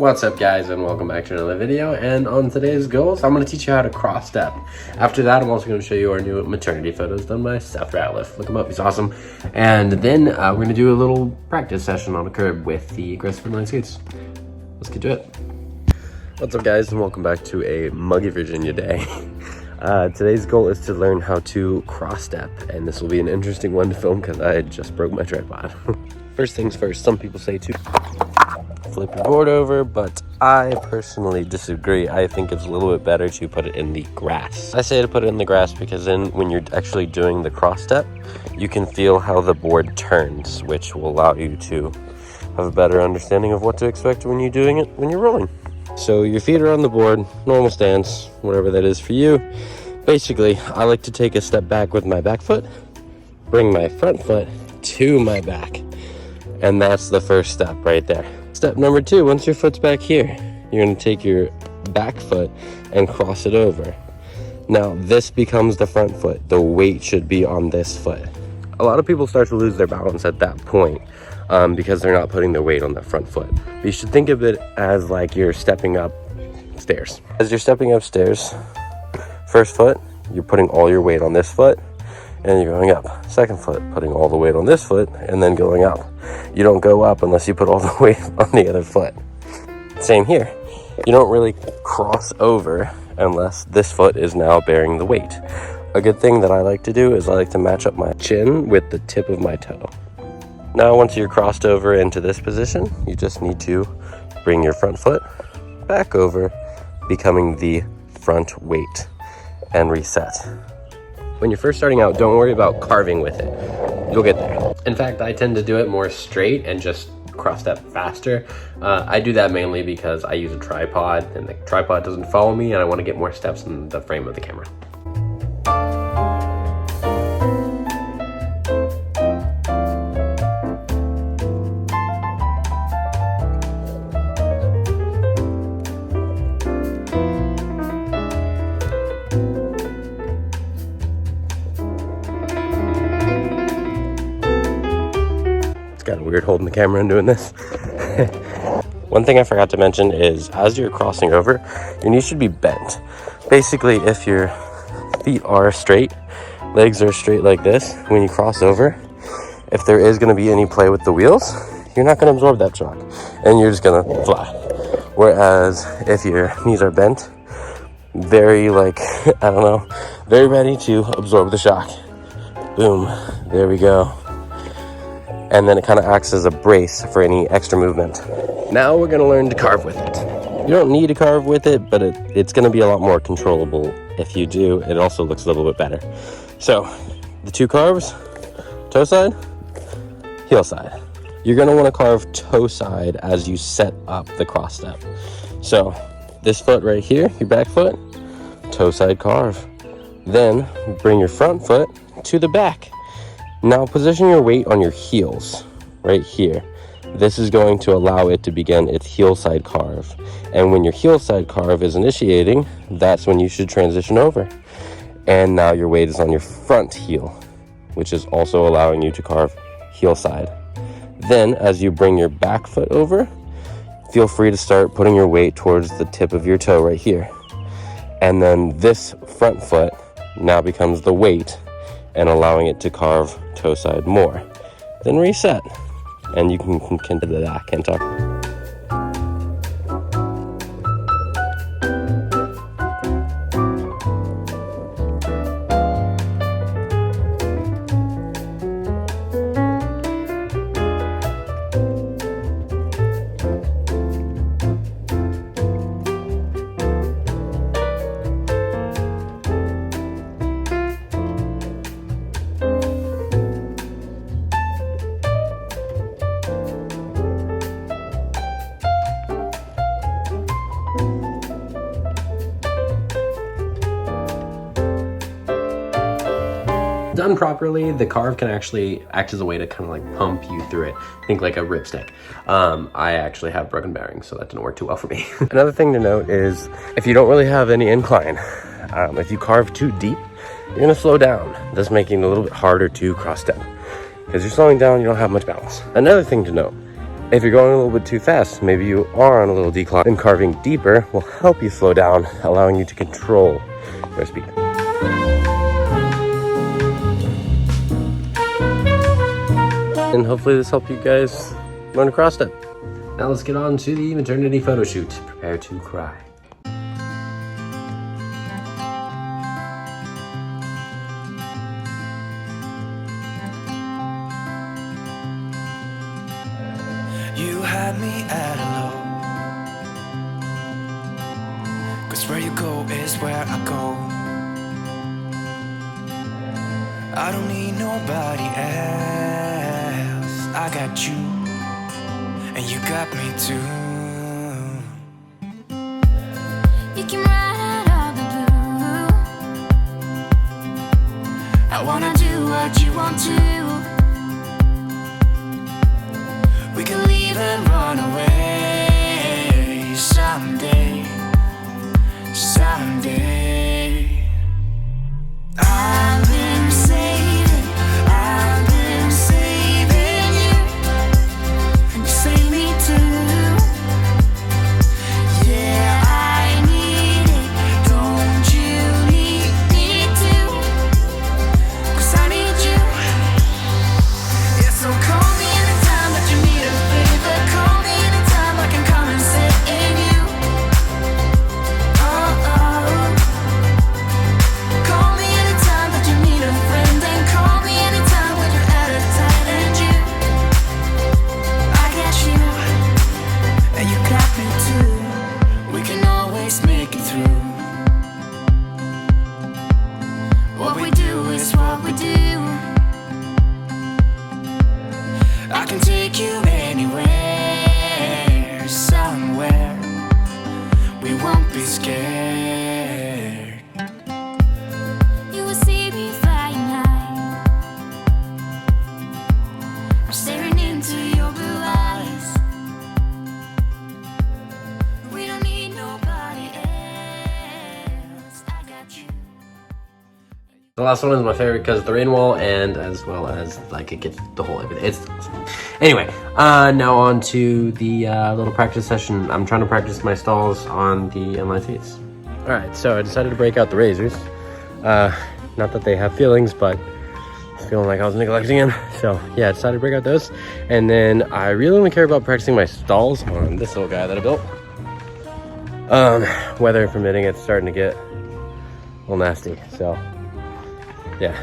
What's up guys, and welcome back to another video. And on today's goals, I'm going to teach you how to cross step. After that, I'm also going to show you our new maternity photos done by Seth Ratliff. Look him up, he's awesome. And then we're going to do a little practice session on a curb with the aggressive inline skates. Let's get to it. What's up guys, and welcome back to a muggy Virginia day. Today's goal is to learn how to cross step, and this will be an interesting one to film because I just broke my tripod. First things first, some people say to flip your board over, but I personally disagree. I think it's a little bit better to put it in the grass. I say to put it in the grass because then when you're actually doing the cross step, you can feel how the board turns, which will allow you to have a better understanding of what to expect when you're doing it when you're rolling. So your feet are on the board, normal stance, whatever that is for you. Basically, I like to take a step back with my back foot, bring my front foot to my back, and that's the first step right there. Step number two, once your foot's back here, you're going to take your back foot and cross it over. Now, this becomes the front foot. The weight should be on this foot. A lot of people start to lose their balance at that point because they're not putting their weight on the front foot. But you should think of it as like you're stepping up stairs. As you're stepping upstairs, first foot, you're putting all your weight on this foot, and you're going up. Second foot, putting all the weight on this foot, and then going up. You don't go up unless you put all the weight on the other foot. Same here. You don't really cross over unless this foot is now bearing the weight. A good thing that I like to do is I like to match up my chin with the tip of my toe. Now, once you're crossed over into this position, you just need to bring your front foot back over, becoming the front weight, and reset. When you're first starting out, don't worry about carving with it. You'll get there. In fact, I tend to do it more straight and just cross step faster. I do that mainly because I use a tripod and the tripod doesn't follow me and I want to get more steps in the frame of the camera. Kind of weird holding the camera and doing this. One thing I forgot to mention is as you're crossing over, your knees should be bent. Basically, if your feet are straight, legs are straight like this, when you cross over, if there is going to be any play with the wheels, you're not going to absorb that shock and you're just going to fly. Whereas if your knees are bent, very very ready to absorb the shock. Boom, there we go. And then it kind of acts as a brace for any extra movement. Now we're going to learn to carve with it. You don't need to carve with it, but it's going to be a lot more controllable if you do. It also looks a little bit better. So the two carves, toe side, heel side. You're going to want to carve toe side as you set up the cross step. So this foot right here, your back foot, toe side carve. Then bring your front foot to the back. Now position your weight on your heels, right here. This is going to allow it to begin its heel side carve. And when your heel side carve is initiating, that's when you should transition over. And now your weight is on your front heel, which is also allowing you to carve heel side. Then as you bring your back foot over, feel free to start putting your weight towards the tip of your toe right here. And then this front foot now becomes the weight and allowing it to carve toe side more. Then reset, and you can continue that. I can't talk. Done properly, the carve can actually act as a way to kind of like pump you through it. Think like a ripstick. I actually have broken bearings, so that didn't work too well for me. Another thing to note is if you don't really have any incline, if you carve too deep, you're gonna slow down, thus making it a little bit harder to cross step. Because you're slowing down, you don't have much balance. Another thing to note If you're going a little bit too fast, maybe you are on a little decline, then carving deeper will help you slow down, allowing you to control your speed. And hopefully this helped you guys learn to cross step. Now let's get on to the maternity photo shoot. Prepare to cry. You had me at a low, 'cause where you go is where I go. I don't need nobody else. I got you, and you got me too. You came right out of the blue. I wanna do what you want to. We can leave and run away someday, someday. I've been saving you, and you save me too. Yeah, I need it, don't you need me too? 'Cause I need you. Yeah, so call me anytime that you need a favor. Call me anytime I can come and save you. Oh, oh. Call me anytime that you need a friend, and call me anytime when you're at a tight end. You, I got you, and you got me too. We can always make it through. What we do is what we do. I can take you anywhere, somewhere. We won't be scared. You will see me flying high. I'm staring into your blue eyes. We don't need nobody else. I got you. The last one is my favorite because the rain wall, and as well as like it gets the whole everything. It's awesome. Anyway, now on to the little practice session. I'm trying to practice my stalls on the inline skates. All right, so I decided to break out the razors. Not that they have feelings, but feeling like I was neglecting them. So yeah, I decided to break out those. And then I really only care about practicing my stalls on this little guy that I built. Weather permitting, it's starting to get a little nasty. So yeah.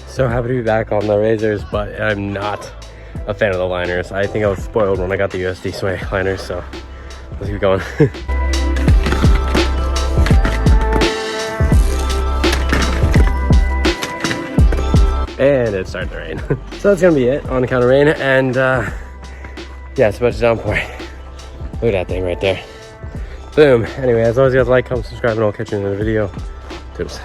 So happy to be back on the razors, but I'm not a fan of the liners. I think I was spoiled when I got the USD Sway liners, so let's keep going. And it started to rain. So that's gonna be it on account of rain, and yeah, it's about to downpour. Look at that thing right there. Boom. Anyway, as always, you guys like, comment, subscribe, and I'll catch you in another video. Toodles.